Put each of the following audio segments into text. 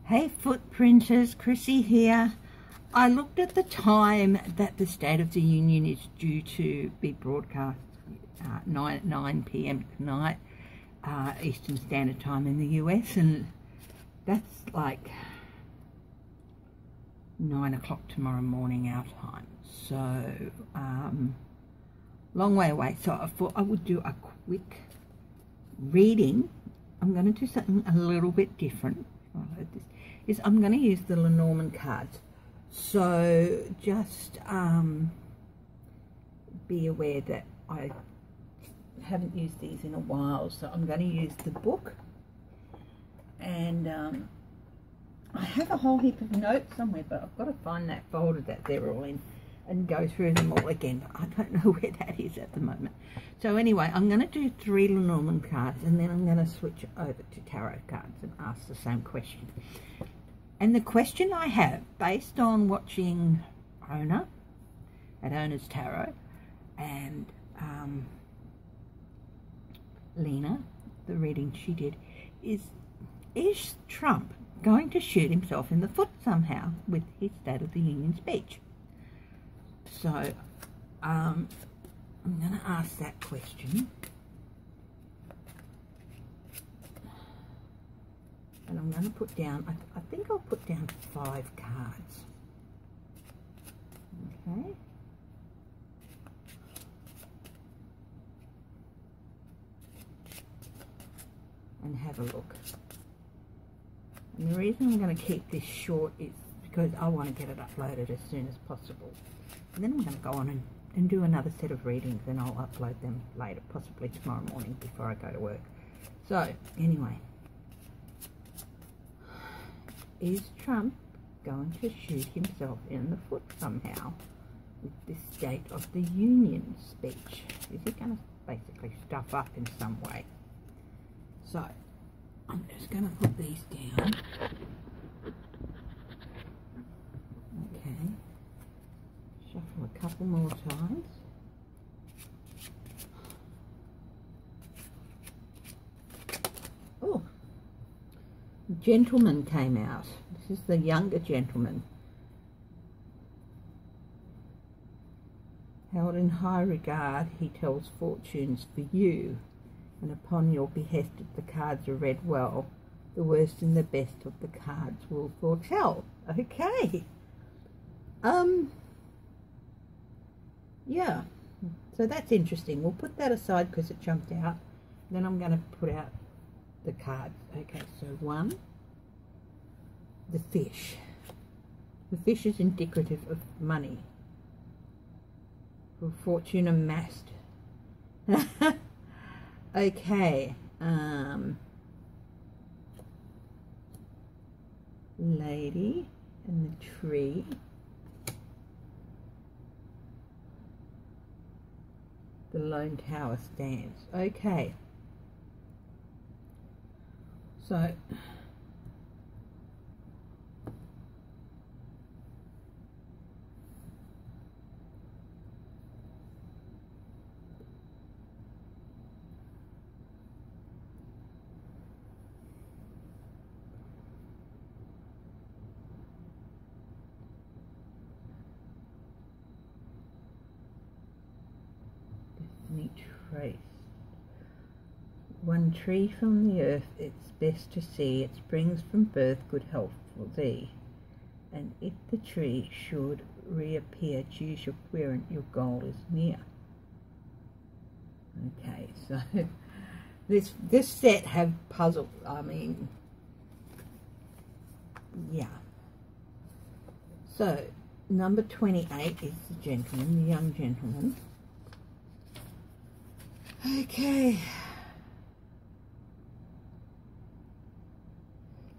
Hey Footprinters, Chrissy here. I looked at the time that the State of the Union is due to be broadcast 9 p.m. tonight, Eastern Standard Time in the US, and that's like 9 o'clock tomorrow morning our time. So, long way away. So I thought I would do a quick reading. I'm going to do something a little bit different. I'm going to use the Lenormand cards. So just be aware that I haven't used these in a while. So I'm going to use the book. And I have a whole heap of notes somewhere, but I've got to find that folder that they're all in and go through them all again. I don't know where that is at the moment. So anyway, I'm going to do 3 Lenormand cards, and then I'm going to switch over to tarot cards and ask the same question. And the question I have, based on watching Ona at Ona's Tarot and Lena, the reading she did, is Trump going to shoot himself in the foot somehow with his State of the Union speech? So I'm going to ask that question, and I'm going to put down, I think I'll put down 5 cards. Okay. And have a look. And the reason I'm going to keep this short is because I want to get it uploaded as soon as possible. And then I'm going to go on and do another set of readings, and I'll upload them later, possibly tomorrow morning before I go to work. So, anyway. Is Trump going to shoot himself in the foot somehow with this State of the Union speech? Is he going to basically stuff up in some way? So, I'm just going to put these down. Okay. Shuffle a couple more times. Oh, gentleman came out. This is the younger gentleman. Held in high regard, he tells fortunes for you, and upon your behest if the cards are read well, the worst and the best of the cards will foretell. Okay. Yeah, so that's interesting. We'll put that aside because it jumped out. Then I'm going to put out the cards. Okay, so 1, the fish. The fish is indicative of money, for fortune amassed. Okay, lady and the tree. The lone tower stands. Okay. So, trace. One tree from the earth, it's best to see, it springs from birth, good health for thee. And if the tree should reappear, choose your querent, your goal is near. Okay, so this set have puzzles. I mean, yeah. So number 28 is the gentleman, the young gentleman. Okay.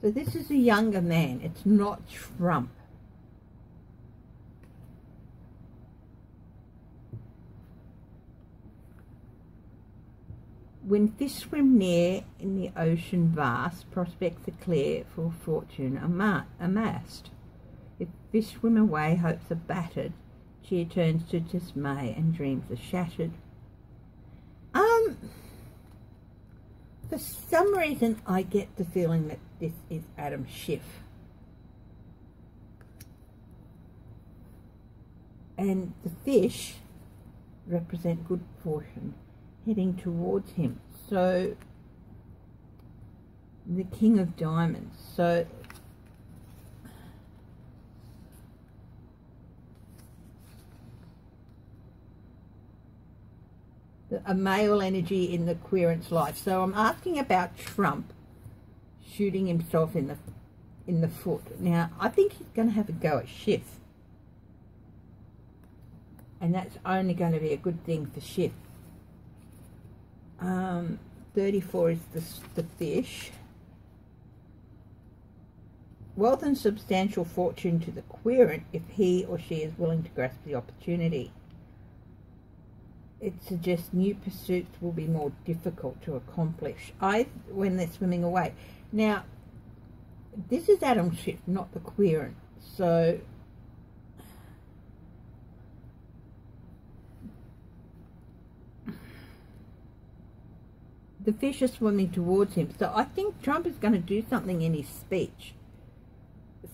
So this is a younger man. It's not Trump. When fish swim near in the ocean vast, prospects are clear for fortune amassed. If fish swim away, hopes are battered, cheer turns to dismay and dreams are shattered. For some reason, I get the feeling that this is Adam Schiff. And the fish represent good fortune heading towards him. So the King of Diamonds. So a male energy in the querent's life. So I'm asking about Trump shooting himself in the foot. Now I think he's going to have a go at Schiff, and that's only going to be a good thing for Schiff. 34 is the fish. Wealth and substantial fortune to the querent if he or she is willing to grasp the opportunity. It suggests new pursuits will be more difficult to accomplish when they're swimming away. Now, this is Adam's ship, not the querent. So the fish are swimming towards him. So I think Trump is going to do something in his speech.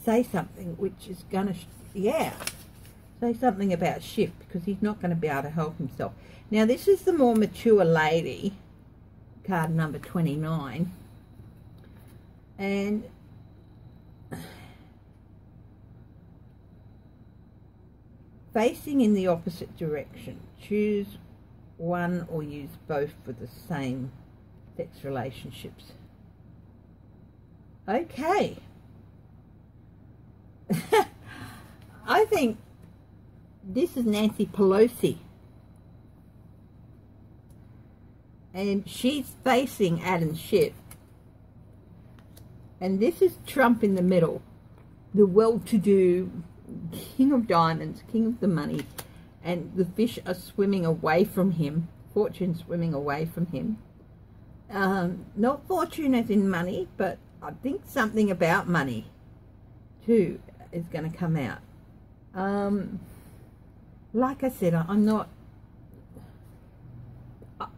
Say something which is going to, say something about Schiff, because he's not going to be able to help himself. Now this is the more mature lady, card number 29, and facing in the opposite direction. Choose one or use both for the same sex relationships. Okay. I think this is Nancy Pelosi, and she's facing Adam Schiff, and this is Trump in the middle, the well-to-do King of Diamonds, King of the money, and the fish are swimming away from him, fortune swimming away from him. Not fortune as in money, but I think something about money too is going to come out. Like I said,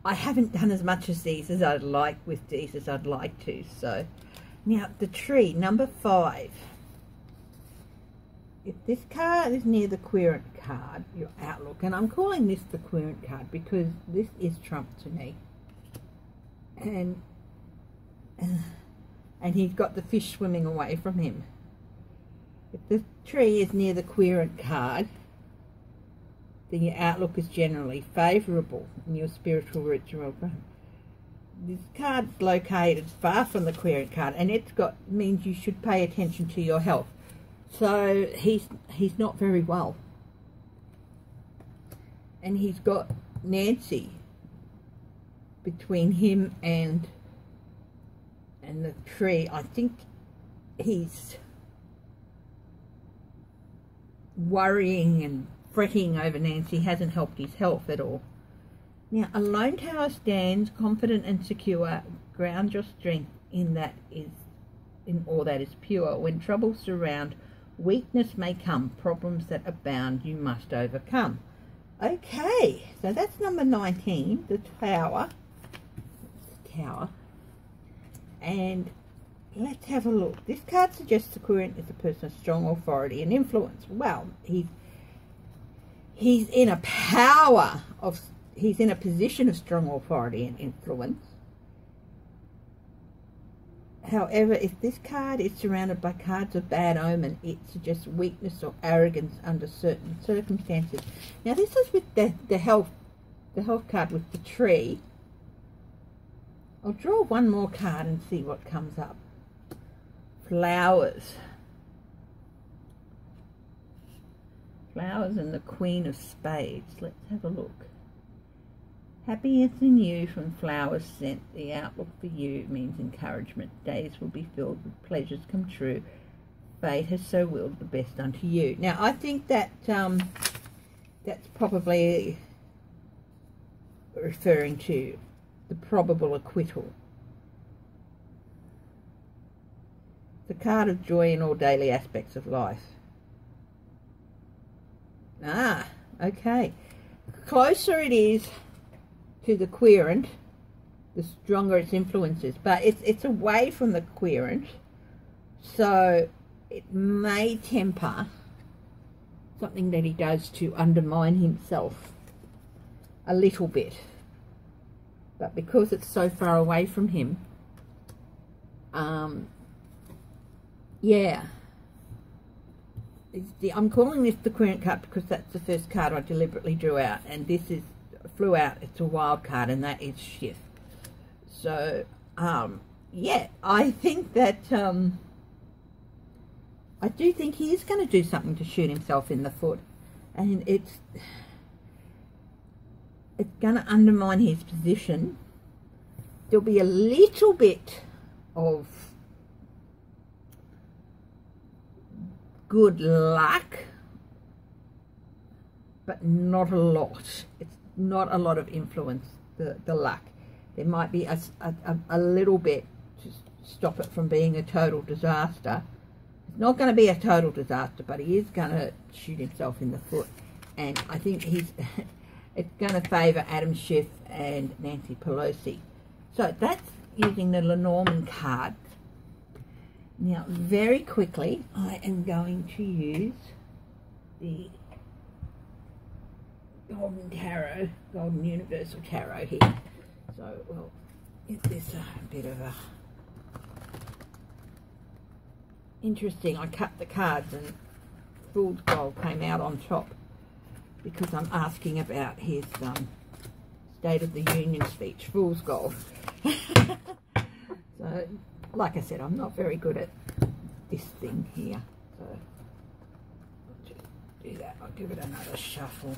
I haven't done as much as these as I'd like with these as I'd like to. So now the tree, number 5. If this card is near the querent card, your outlook, and I'm calling this the querent card because this is Trump to me, and he's got the fish swimming away from him. If the tree is near the querent card, then your outlook is generally favourable in your spiritual ritual. This card's located far from the querent card, and it's got means you should pay attention to your health. So he's not very well, and he's got Nancy between him and the tree. I think he's worrying and fretting over Nancy hasn't helped his health at all. Now, a lone tower stands confident and secure. Ground your strength in all that is pure. When troubles surround, weakness may come. Problems that abound you must overcome. Okay, so that's number 19, the tower. And let's have a look. This card suggests the querent is a person of strong authority and influence. Well, he's in a he's in a position of strong authority and influence. However, if this card is surrounded by cards of bad omen, it suggests weakness or arrogance under certain circumstances. Now, this is with the health card with the tree. I'll draw one more card and see what comes up. Flowers. Flowers and the Queen of Spades. Let's have a look. Happiness in you from flowers sent. The outlook for you means encouragement. Days will be filled with pleasures come true. Fate has so willed the best unto you. Now, I think that that's probably referring to the probable acquittal. The card of joy in all daily aspects of life. Ah, okay. Closer it is to the querent, the stronger its influence is, but it's away from the querent, so it may temper something that he does to undermine himself a little bit. But because it's so far away from him, yeah. I'm calling this the Queen card because that's the first card I deliberately drew out, and this flew out. It's a wild card, and that is shift. So, yeah, I think that I do think he is going to do something to shoot himself in the foot, and it's going to undermine his position. There'll be a little bit of good luck, but not a lot. It's not a lot of influence, the luck. There might be a little bit to stop it from being a total disaster. It's not going to be a total disaster, but he is going to shoot himself in the foot. And I think it's going to favour Adam Schiff and Nancy Pelosi. So that's using the Lenormand card. Now, very quickly, I am going to use the Golden Tarot, Golden Universal Tarot here. So, well, is this a bit of a interesting? I cut the cards and Fool's Gold came out on top because I'm asking about his State of the Union speech, Fool's Gold. So, like I said, I'm not very good at this thing here, so I'll just do that. I'll give it another shuffle.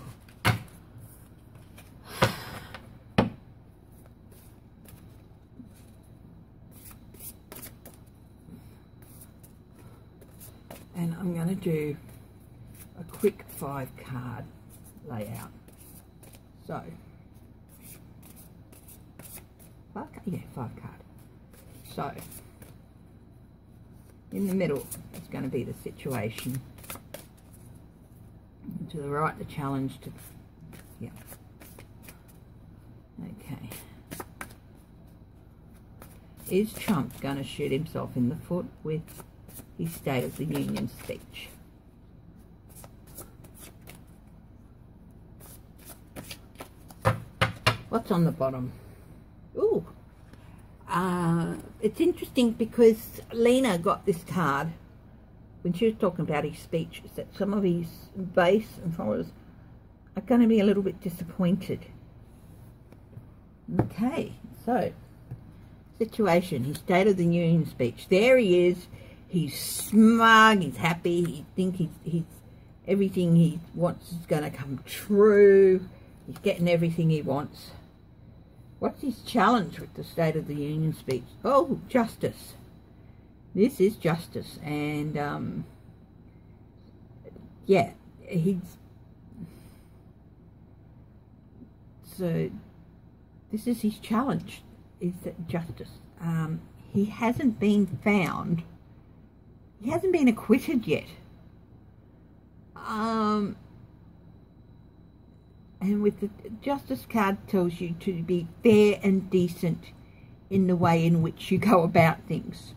And I'm going to do a quick 5-card layout. So, 5 card. So, in the middle is going to be the situation. And to the right, the challenge. To, yeah. Okay. Is Trump going to shoot himself in the foot with his State of the Union speech? What's on the bottom? Ooh. It's interesting because Lena got this card when she was talking about his speech, that some of his base and followers are going to be a little bit disappointed. Okay, so situation, his State of the Union speech. There he is. He's smug. He's happy. He thinks he's everything he wants is going to come true. He's getting everything he wants. What's his challenge with the State of the Union speech? Oh, justice. This is justice. And, yeah, so this is his challenge, is that justice. He hasn't been found. He hasn't been acquitted yet. And with the Justice card tells you to be fair and decent in the way in which you go about things.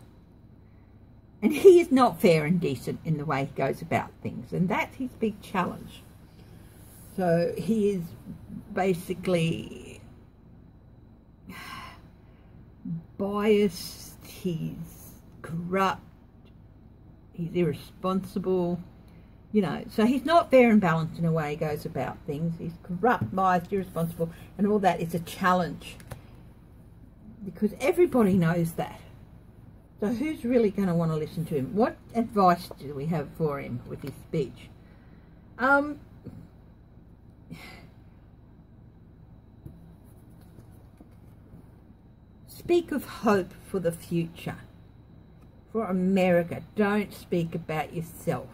And he is not fair and decent in the way he goes about things. And that's his big challenge. So he is basically biased, he's corrupt, he's irresponsible. You know, so he's not fair and balanced in the way he goes about things. He's corrupt, biased, irresponsible, and all that is a challenge. Because everybody knows that. So who's really going to want to listen to him? What advice do we have for him with his speech? Speak of hope for the future. For America. Don't speak about yourself.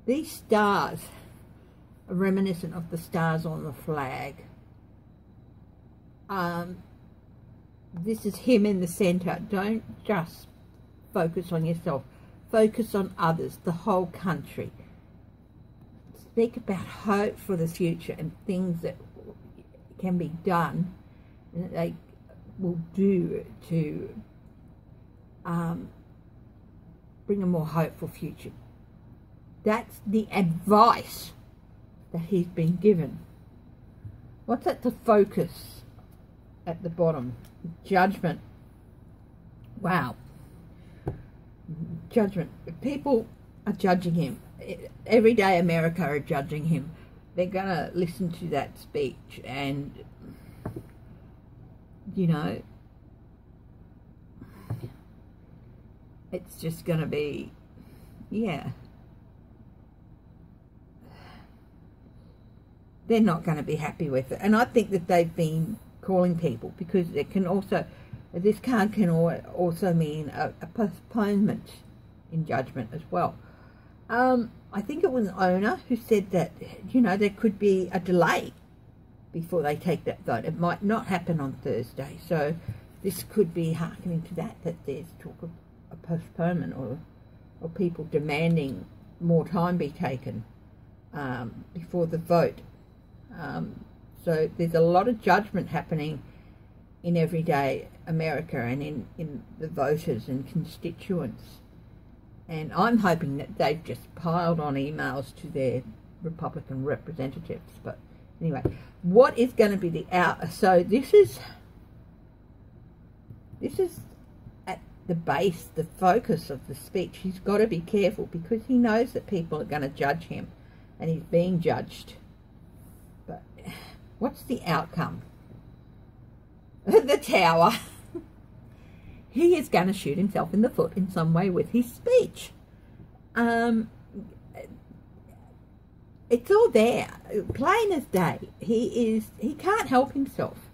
These stars are reminiscent of the stars on the flag. This is him in the centre. Don't just focus on yourself. Focus on others, the whole country. Speak about hope for the future and things that can be done and that they will do to bring a more hopeful future. That's the advice that he's been given. What's at the focus at the bottom? Judgment. Wow. Judgment. People are judging him. Everyday America are judging him. They're going to listen to that speech and, you know, it's just going to be, yeah. They're not going to be happy with it. And I think that they've been calling people, because it can also, this card can also mean a postponement in judgment as well. I think it was an owner who said that, you know, there could be a delay before they take that vote. It might not happen on Thursday. So this could be hearkening to that there's talk of a postponement, or people demanding more time be taken before the vote. So there's a lot of judgment happening in everyday America and in the voters and constituents. And I'm hoping that they've just piled on emails to their Republican representatives. But anyway, what is going to be the out? So this is at the base, the focus of the speech. He's got to be careful, because he knows that people are going to judge him, and he's being judged. But what's the outcome? The Tower. He is going to shoot himself in the foot in some way with his speech. It's all there, plain as day. He can't help himself.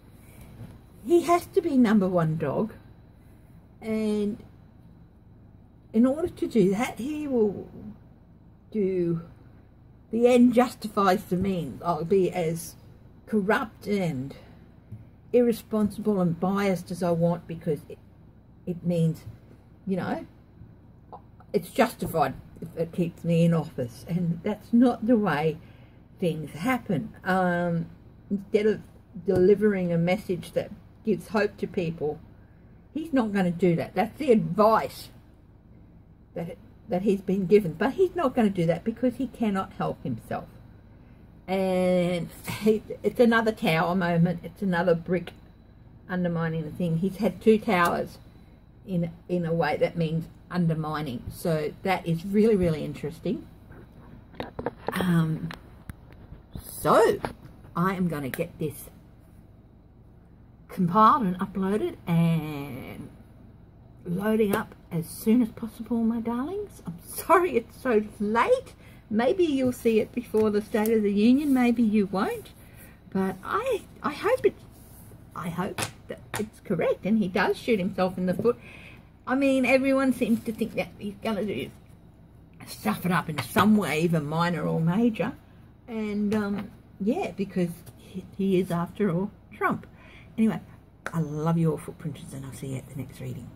He has to be number one dog. And in order to do that, he will do the end justifies the means. I'll be as corrupt and irresponsible and biased as I want, because it means, you know, it's justified if it keeps me in office. And that's not the way things happen. Instead of delivering a message that gives hope to people, he's not going to do that. That's the advice that he's been given. But he's not going to do that, because he cannot help himself. And it's another tower moment. It's another brick undermining the thing. He's had two towers in a way that means undermining. So that is really, really interesting. So I am going to get this compiled and uploaded and loading up as soon as possible, my darlings. I'm sorry it's so late. Maybe you'll see it before the State of the Union, maybe you won't. But I hope that it's correct, and he does shoot himself in the foot. I mean, everyone seems to think that he's going to do stuff it up in some way, either minor or major. And yeah, because he is, after all, Trump. Anyway, I love you all, footprinters, and I'll see you at the next reading.